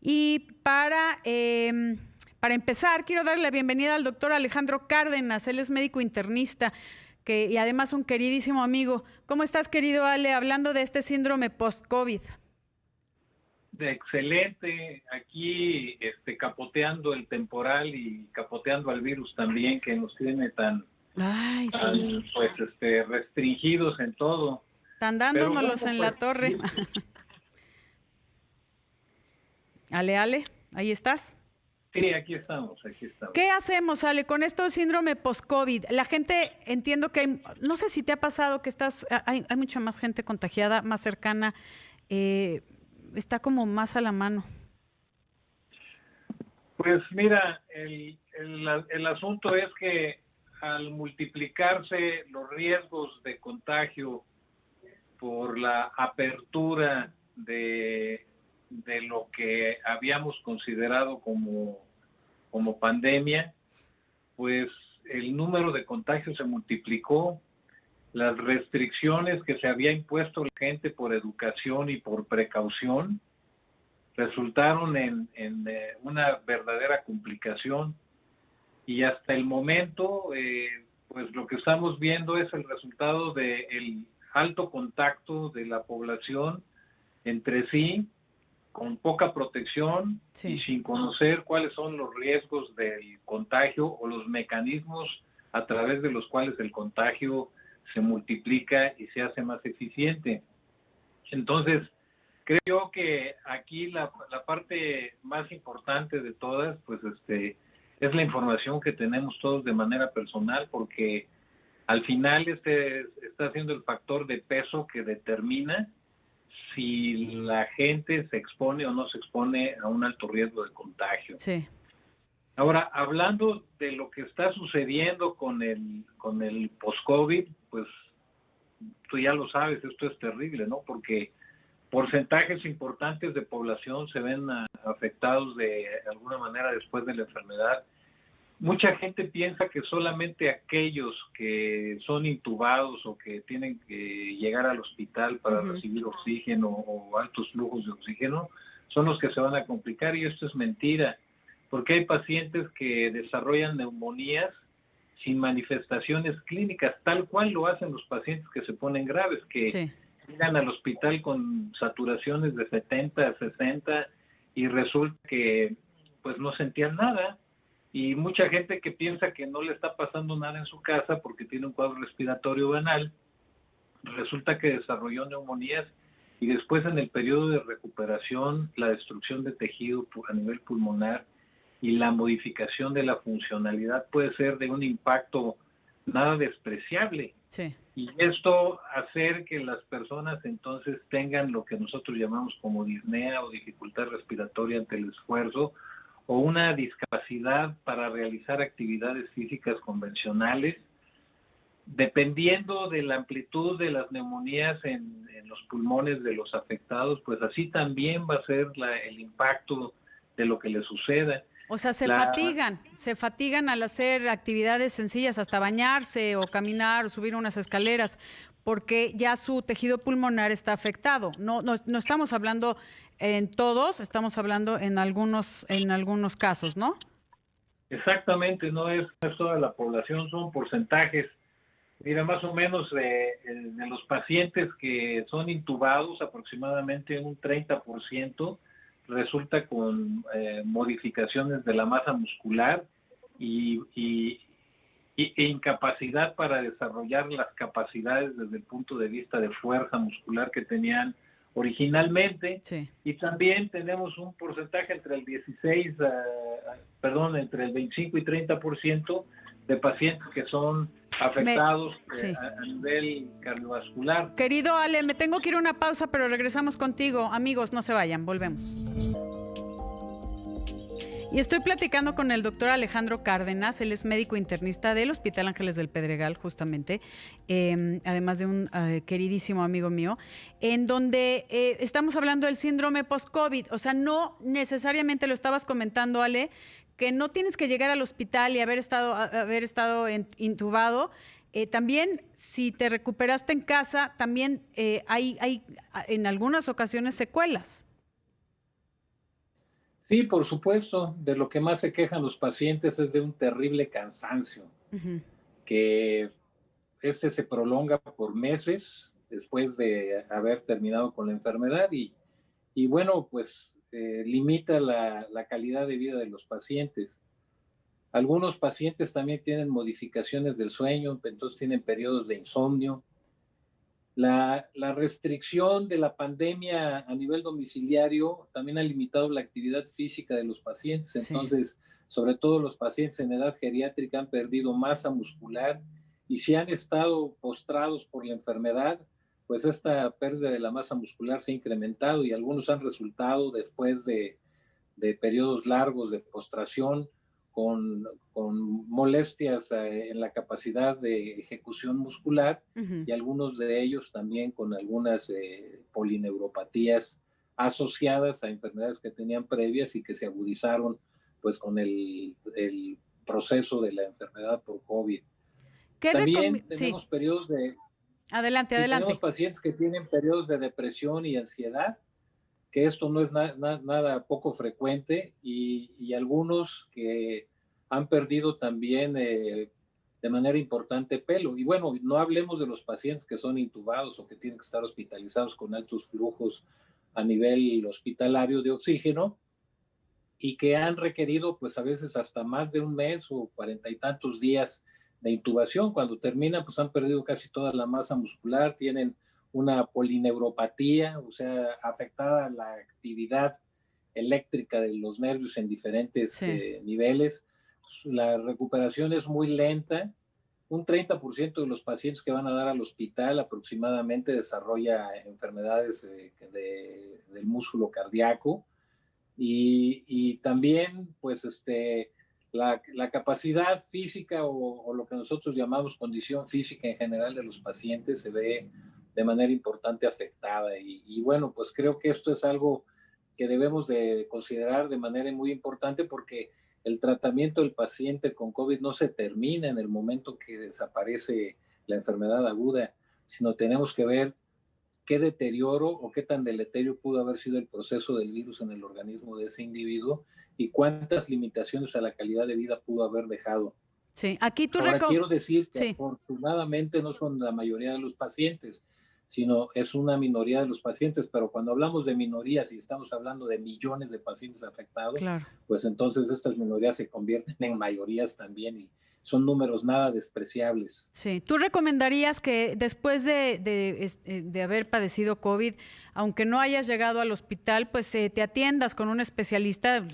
Y para empezar, quiero darle la bienvenida al doctor Alejandro Cárdenas. Él es médico internista y además un queridísimo amigo. ¿Cómo estás, querido Ale? Hablando de este síndrome post-COVID. Excelente, aquí capoteando el temporal y capoteando al virus también, que nos tiene tan, Ay, sí. restringidos en todo. Están Pero dándonos bueno, en la pues torre. Ale, ahí estás. sí, aquí estamos. ¿Qué hacemos, Ale, con esto de síndrome post-COVID? La gente, entiendo que no sé si te ha pasado que hay mucha más gente contagiada, más cercana, está como más a la mano. Pues mira, el asunto es que al multiplicarse los riesgos de contagio por la apertura de lo que habíamos considerado como pandemia, pues el número de contagios se multiplicó, las restricciones que se había impuesto la gente por educación y por precaución resultaron en una verdadera complicación, y hasta el momento pues lo que estamos viendo es el resultado del alto contacto de la población entre sí, con poca protección, Sí. y sin conocer cuáles son los riesgos del contagio o los mecanismos a través de los cuales el contagio se multiplica y se hace más eficiente. Entonces, creo yo que aquí la parte más importante de todas, pues es la información que tenemos todos de manera personal, porque al final está siendo el factor de peso que determina si la gente se expone o no se expone a un alto riesgo de contagio. Sí. Ahora, hablando de lo que está sucediendo con el post-COVID, pues tú ya lo sabes, esto es terrible, ¿no? Porque porcentajes importantes de población se ven afectados de alguna manera después de la enfermedad. Mucha gente piensa que solamente aquellos que son intubados o que tienen que llegar al hospital para recibir oxígeno o altos flujos de oxígeno son los que se van a complicar, y esto es mentira, porque hay pacientes que desarrollan neumonías sin manifestaciones clínicas, tal cual lo hacen los pacientes que se ponen graves, que llegan al hospital con saturaciones de 70 a 60 y resulta que pues no sentían nada. Y mucha gente que piensa que no le está pasando nada en su casa porque tiene un cuadro respiratorio banal, resulta que desarrolló neumonías, y después en el periodo de recuperación, la destrucción de tejido a nivel pulmonar y la modificación de la funcionalidad puede ser de un impacto nada despreciable. Sí. Y esto hacer que las personas entonces tengan lo que nosotros llamamos como disnea o dificultad respiratoria ante el esfuerzo, o una discapacidad para realizar actividades físicas convencionales, dependiendo de la amplitud de las neumonías en los pulmones de los afectados, pues así también va a ser el impacto de lo que les suceda. O sea, se fatigan al hacer actividades sencillas, hasta bañarse o caminar o subir unas escaleras, porque ya su tejido pulmonar está afectado. No estamos hablando en todos, estamos hablando en algunos casos, ¿no? Exactamente, no es toda la población, son porcentajes. Mira, más o menos de los pacientes que son intubados, aproximadamente un 30% resulta con modificaciones de la masa muscular e incapacidad para desarrollar las capacidades desde el punto de vista de fuerza muscular que tenían originalmente. Sí. Y también tenemos un porcentaje entre el 25 y 30% de pacientes que son afectados a nivel cardiovascular. Querido Ale, me tengo que ir a una pausa, pero regresamos contigo. Amigos, no se vayan, volvemos. Y estoy platicando con el doctor Alejandro Cárdenas, él es médico internista del Hospital Ángeles del Pedregal, justamente, además de un queridísimo amigo mío, en donde estamos hablando del síndrome post-COVID. O sea, no necesariamente, lo estabas comentando, Ale, que no tienes que llegar al hospital y haber estado intubado. También, si te recuperaste en casa, también hay en algunas ocasiones secuelas. Sí, por supuesto, de lo que más se quejan los pacientes es de un terrible cansancio, Ujú. que se prolonga por meses después de haber terminado con la enfermedad y bueno, pues limita la calidad de vida de los pacientes. Algunos pacientes también tienen modificaciones del sueño, entonces tienen periodos de insomnio. La restricción de la pandemia a nivel domiciliario también ha limitado la actividad física de los pacientes, Sí. entonces, sobre todo los pacientes en edad geriátrica han perdido masa muscular y si han estado postrados por la enfermedad, pues esta pérdida de la masa muscular se ha incrementado y algunos han resultado después de periodos largos de postración con molestias en la capacidad de ejecución muscular Ujú. y algunos de ellos también con algunas polineuropatías asociadas a enfermedades que tenían previas y que se agudizaron pues con el proceso de la enfermedad por COVID. También Sí, tenemos periodos de, adelante, si tenemos adelante. pacientes que tienen periodos de depresión y ansiedad, que esto no es nada poco frecuente y algunos que han perdido también de manera importante pelo. Y bueno, no hablemos de los pacientes que son intubados o que tienen que estar hospitalizados con altos flujos a nivel hospitalario de oxígeno y que han requerido pues a veces hasta más de un mes o 40 y tantos días de intubación. Cuando terminan pues han perdido casi toda la masa muscular, tienen una polineuropatía, o sea, afectada la actividad eléctrica de los nervios en diferentes Sí. niveles. La recuperación es muy lenta. Un 30% de los pacientes que van a dar al hospital aproximadamente desarrolla enfermedades del músculo cardíaco y también pues la capacidad física o lo que nosotros llamamos condición física en general de los pacientes se ve de manera importante afectada y bueno, pues creo que esto es algo que debemos de considerar de manera muy importante porque el tratamiento del paciente con COVID no se termina en el momento que desaparece la enfermedad aguda, sino tenemos que ver qué deterioro o qué tan deleterio pudo haber sido el proceso del virus en el organismo de ese individuo y cuántas limitaciones a la calidad de vida pudo haber dejado. Sí, aquí Ahora, quiero decir que sí. afortunadamente no son la mayoría de los pacientes, sino es una minoría de los pacientes, pero cuando hablamos de minorías y estamos hablando de millones de pacientes afectados, Claro. pues entonces estas minorías se convierten en mayorías también y son números nada despreciables. Sí, ¿tú recomendarías que después de haber padecido COVID, aunque no hayas llegado al hospital, pues te atiendas con un especialista?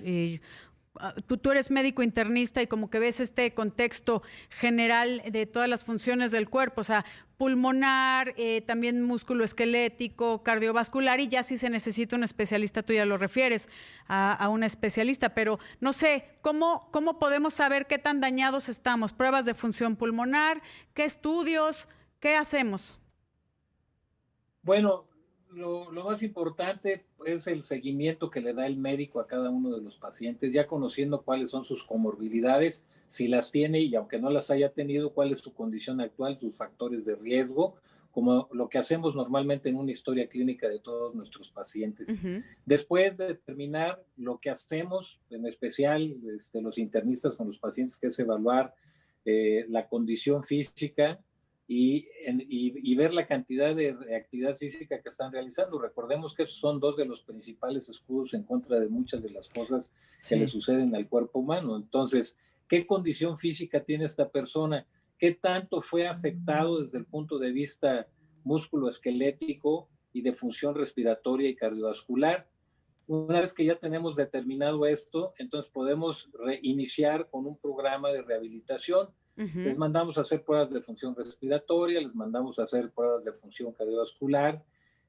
Tú eres médico internista y como que ves este contexto general de todas las funciones del cuerpo, o sea, pulmonar, también músculo esquelético, cardiovascular, y ya si se necesita un especialista, tú ya lo refieres a un especialista, pero no sé, ¿cómo podemos saber qué tan dañados estamos? ¿Pruebas de función pulmonar? ¿Qué estudios? ¿Qué hacemos? Bueno, lo más importante es el seguimiento que le da el médico a cada uno de los pacientes, ya conociendo cuáles son sus comorbilidades, si las tiene y aunque no las haya tenido, cuál es su condición actual, sus factores de riesgo, como lo que hacemos normalmente en una historia clínica de todos nuestros pacientes. Ujú. Después de terminar, lo que hacemos, en especial los internistas con los pacientes, que es evaluar la condición física, y ver la cantidad de actividad física que están realizando. Recordemos que esos son dos de los principales escudos en contra de muchas de las cosas que le Sí. suceden al cuerpo humano. Entonces, ¿qué condición física tiene esta persona? ¿Qué tanto fue afectado desde el punto de vista músculo-esquelético y de función respiratoria y cardiovascular? Una vez que ya tenemos determinado esto, entonces podemos reiniciar con un programa de rehabilitación. Les Ujú. mandamos a hacer pruebas de función respiratoria, les mandamos a hacer pruebas de función cardiovascular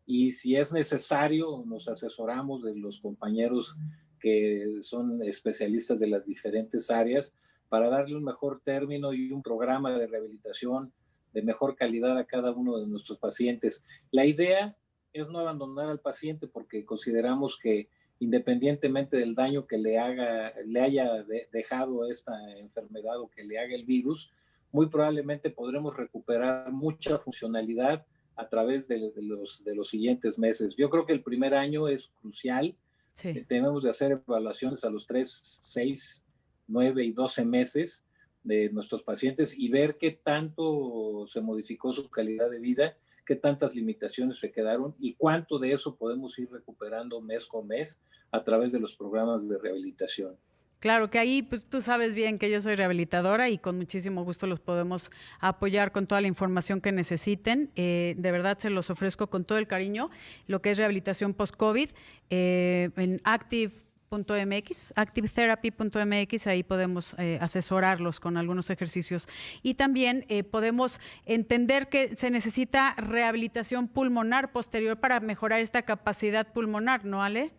y si es necesario nos asesoramos de los compañeros que son especialistas de las diferentes áreas para darle un mejor término y un programa de rehabilitación de mejor calidad a cada uno de nuestros pacientes. La idea es no abandonar al paciente porque consideramos que independientemente del daño que le haya dejado esta enfermedad o que le haga el virus, muy probablemente podremos recuperar mucha funcionalidad a través de los siguientes meses. Yo creo que el primer año es crucial Sí. Tenemos de hacer evaluaciones a los 3, 6, 9 y 12 meses de nuestros pacientes y ver qué tanto se modificó su calidad de vida, qué tantas limitaciones se quedaron y cuánto de eso podemos ir recuperando mes con mes a través de los programas de rehabilitación. Claro que ahí, pues tú sabes bien que yo soy rehabilitadora y con muchísimo gusto los podemos apoyar con toda la información que necesiten. De verdad se los ofrezco con todo el cariño, lo que es rehabilitación post-COVID en active.mx, activetherapy.mx, ahí podemos asesorarlos con algunos ejercicios. Y también podemos entender que se necesita rehabilitación pulmonar posterior para mejorar esta capacidad pulmonar, ¿no, Ale?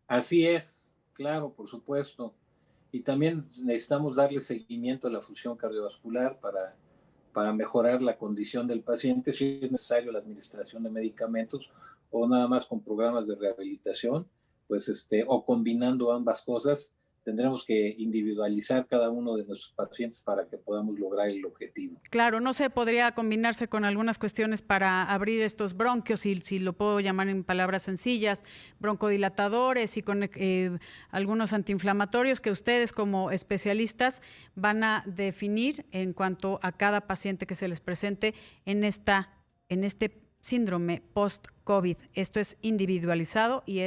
Así es, claro, por supuesto. Y también necesitamos darle seguimiento a la función cardiovascular para mejorar la condición del paciente, si es necesario la administración de medicamentos o nada más con programas de rehabilitación, pues o combinando ambas cosas, tendremos que individualizar cada uno de nuestros pacientes para que podamos lograr el objetivo. Claro, no sé, podría combinarse con algunas cuestiones para abrir estos bronquios, si lo puedo llamar en palabras sencillas, broncodilatadores y con algunos antiinflamatorios que ustedes como especialistas van a definir en cuanto a cada paciente que se les presente en este síndrome post-COVID. Esto es individualizado y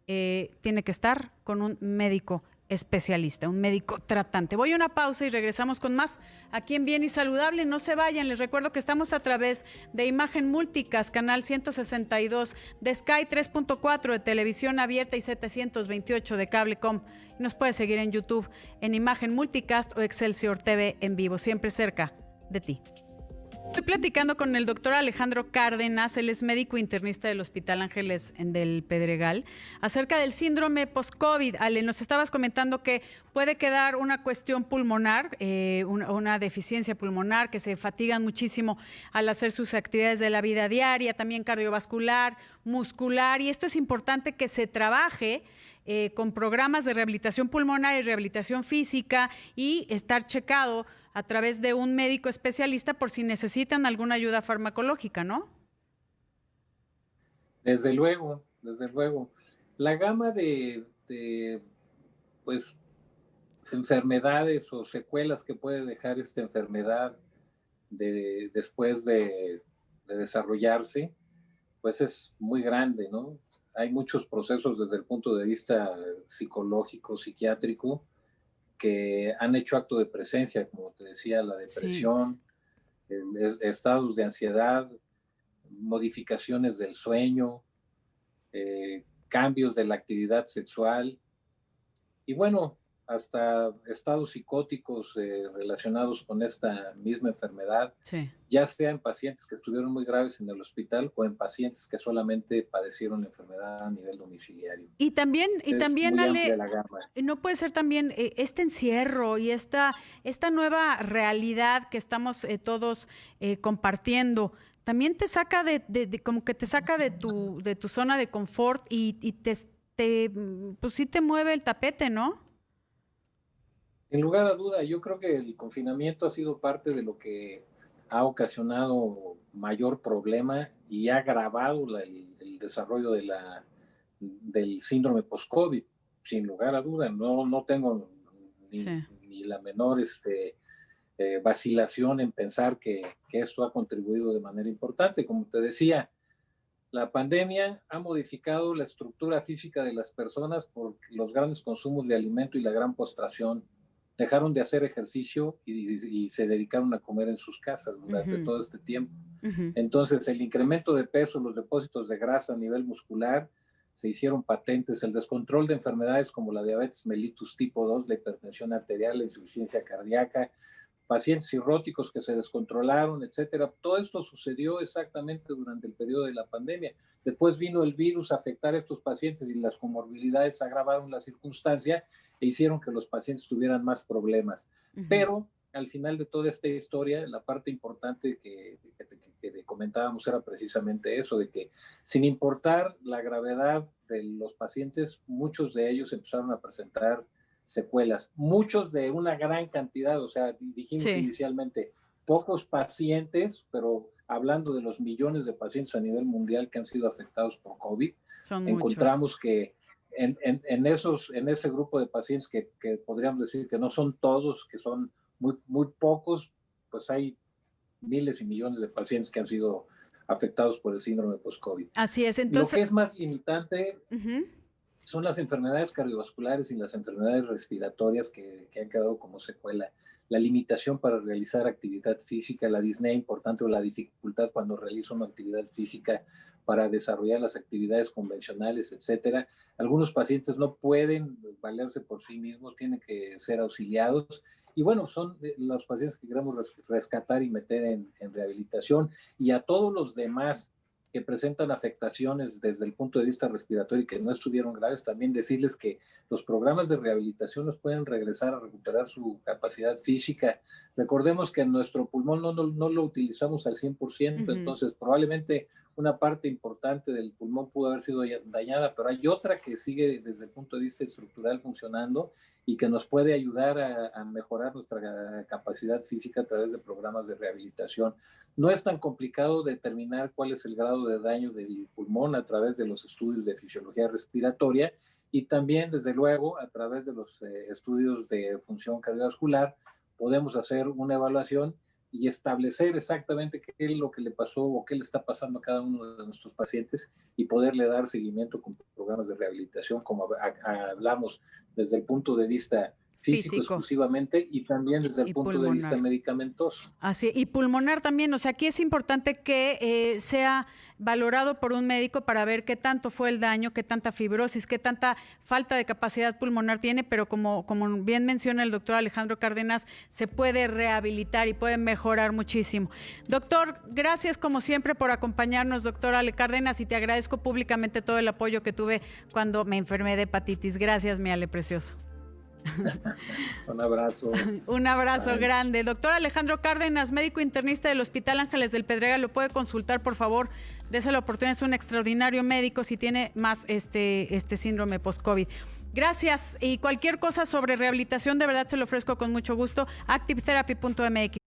tiene que estar con un médico especialista, un médico tratante. Voy a una pausa y regresamos con más aquí en Bien y Saludable. No se vayan, les recuerdo que estamos a través de Imagen Multicast, canal 162 de Sky 3.4 de televisión abierta y 728 de Cablecom. Nos puedes seguir en YouTube en Imagen Multicast o Excelsior TV en vivo, siempre cerca de ti. Estoy platicando con el doctor Alejandro Cárdenas, él es médico internista del Hospital Ángeles del Pedregal, acerca del síndrome post-COVID. Ale, nos estabas comentando que puede quedar una cuestión pulmonar, una deficiencia pulmonar, que se fatigan muchísimo al hacer sus actividades de la vida diaria, también cardiovascular, muscular, y esto es importante que se trabaje con programas de rehabilitación pulmonar y rehabilitación física y estar checado a través de un médico especialista por si necesitan alguna ayuda farmacológica, ¿no? Desde luego, desde luego. La gama pues, enfermedades o secuelas que puede dejar esta enfermedad después de desarrollarse, pues es muy grande, ¿no? Hay muchos procesos desde el punto de vista psicológico, psiquiátrico, que han hecho acto de presencia, como te decía, la Sí. depresión, estados de ansiedad, modificaciones del sueño, cambios de la actividad sexual y bueno, hasta estados psicóticos relacionados con esta misma enfermedad, Sí. ya sea en pacientes que estuvieron muy graves en el hospital o en pacientes que solamente padecieron la enfermedad a nivel domiciliario. Y Es también, muy amplia Ale, la gama. no puede ser también este encierro y esta nueva realidad que estamos todos compartiendo, también te saca como que te saca de tu zona de confort y pues sí te mueve el tapete, ¿no? Sin lugar a duda, yo creo que el confinamiento ha sido parte de lo que ha ocasionado mayor problema y ha agravado el desarrollo del síndrome post-COVID, sin lugar a duda. No tengo ni, Sí. ni la menor vacilación en pensar que esto ha contribuido de manera importante. Como te decía, la pandemia ha modificado la estructura física de las personas por los grandes consumos de alimento y la gran postración. Dejaron de hacer ejercicio y se dedicaron a comer en sus casas durante Ujú, todo este tiempo. ujú. Entonces, el incremento de peso, los depósitos de grasa a nivel muscular se hicieron patentes. El descontrol de enfermedades como la diabetes mellitus tipo 2, la hipertensión arterial, la insuficiencia cardíaca, pacientes cirróticos que se descontrolaron, etcétera. Todo esto sucedió exactamente durante el periodo de la pandemia. Después vino el virus a afectar a estos pacientes y las comorbilidades agravaron la circunstancia e hicieron que los pacientes tuvieran más problemas. Ujú. Pero al final de toda esta historia, la parte importante que comentábamos era precisamente eso, de que sin importar la gravedad de los pacientes, muchos de ellos empezaron a presentar secuelas, muchos de una gran cantidad, o sea, dijimos Sí. inicialmente, pocos pacientes, pero hablando de los millones de pacientes a nivel mundial que han sido afectados por COVID, Son encontramos muchos. que en ese grupo de pacientes que podríamos decir que no son todos, que son muy pocos, pues hay miles y millones de pacientes que han sido afectados por el síndrome post-COVID. Así es, Lo entonces... que es más limitante Uh-huh. son las enfermedades cardiovasculares y las enfermedades respiratorias que han quedado como secuela. La limitación para realizar actividad física, la disnea importante o la dificultad cuando realizo una actividad física para desarrollar las actividades convencionales, etcétera. Algunos pacientes no pueden valerse por sí mismos, tienen que ser auxiliados. Y bueno, son los pacientes que queremos rescatar y meter en rehabilitación. Y a todos los demás que presentan afectaciones desde el punto de vista respiratorio y que no estuvieron graves, también decirles que los programas de rehabilitación nos pueden regresar a recuperar su capacidad física. Recordemos que nuestro pulmón no lo utilizamos al 100%, Uh-huh. entonces probablemente una parte importante del pulmón pudo haber sido dañada, pero hay otra que sigue desde el punto de vista estructural funcionando y que nos puede ayudar a mejorar nuestra capacidad física a través de programas de rehabilitación. No es tan complicado determinar cuál es el grado de daño del pulmón a través de los estudios de fisiología respiratoria y también, desde luego, a través de los estudios de función cardiovascular, podemos hacer una evaluación y establecer exactamente qué es lo que le pasó o qué le está pasando a cada uno de nuestros pacientes y poderle dar seguimiento con programas de rehabilitación, como hablamos desde el punto de vista físico exclusivamente y también desde el punto de vista medicamentoso. Así, y pulmonar también, o sea, aquí es importante que sea valorado por un médico para ver qué tanto fue el daño, qué tanta fibrosis, qué tanta falta de capacidad pulmonar tiene, pero como bien menciona el doctor Alejandro Cárdenas, se puede rehabilitar y puede mejorar muchísimo. Doctor, gracias como siempre por acompañarnos, doctor Ale Cárdenas, y te agradezco públicamente todo el apoyo que tuve cuando me enfermé de hepatitis. Gracias, mi Ale precioso. Un abrazo. Un abrazo grande. Doctor Alejandro Cárdenas, médico internista del Hospital Ángeles del Pedregal, lo puede consultar, por favor. Dese la oportunidad, es un extraordinario médico si tiene más este síndrome post-COVID. Gracias. Y cualquier cosa sobre rehabilitación, de verdad se lo ofrezco con mucho gusto. activetherapy.mx.